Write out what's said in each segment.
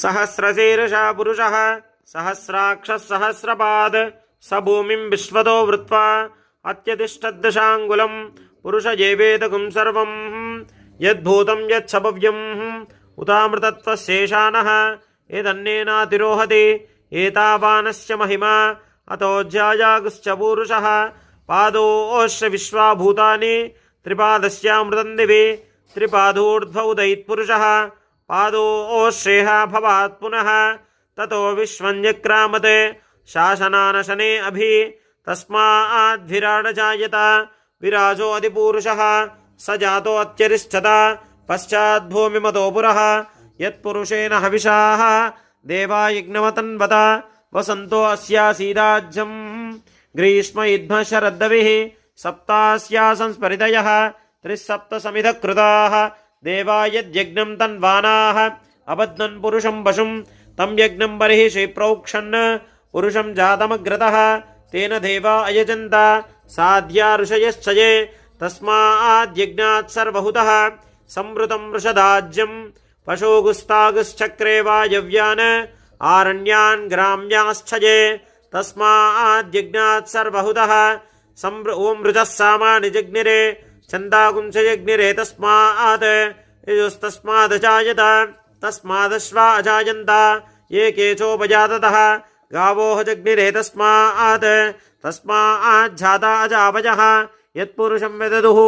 सहस्रशीर्षः पुरुषः सहस्राक्षः सहस्रपाद स भूमिं विश्वतो वृत्वा अत्यतिष्ठद्दशाङ्गुलं पुरुष एवेदकं सर्वं यद्भूतं यच्छभव्यम् उतामृतत्वशेषानः एतन्नेनातिरोहति एतावानस्य महिमा अतोऽध्यायागुश्च पूरुषः पादोऽश्च विश्वाभूतानि त्रिपादस्यामृतं दिवि त्रिपादोर्ध्व उदयित्पुरुषः पादोऽश्रेह भवात् पुनः ततो विश्वञ्जक्रामते शासनानशने अभि तस्माद्विराड जायत विराजो अधिपूरुषः स जातो अत्यरिष्ठत पश्चाद्भूमिमतो पुरः यत्पुरुषेण हविषाः देवा यज्ञमतन्वत वसन्तो अस्यासीदाज्यं ग्रीष्म इद्म शरद्दविः सप्तास्या संस्परितयः त्रिसप्तसमिधः कृताः देवा यद्यज्ञं तन्वानाः अबध्नन् पुरुषं पशुं तं यज्ञं बर्हिषि प्रोक्षन् पुरुषं जातमग्रतः तेन देवा अयजन्त साध्या ऋषयश्च ये तस्माद्यज्ञात् सर्वहुतः संवृतं वृषदाज्यं पशुगुस्तागुश्चक्रे वायव्यान् आरण्यान् ग्राम्याश्च ये तस्माद्यज्ञात् सर्वहुतः ओं ऋचः सामानि जग्निरे छन्दागुंसजग्निरे तस्मात् यजुस्तस्मादजायत तस्मादश्वा अजायन्त ये केचोपजाततः गावोह जग्निरे तस्माज्जाता अजावजः यत्पुरुषं यददुः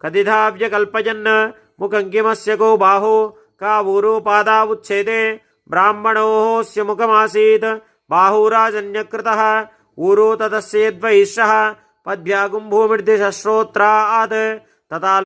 कदिधाव्यकल्पयन् मुखं किमस्य को बाहु कावूरो पादावुच्छेदे ब्राह्मणोऽस्य मुखमासीत् बाहुराजन्यकृतः ऊरो तदस्येद्वैश्यः पद्भ्यागुं भूमिर्दिशः श्रोत्रात् तथा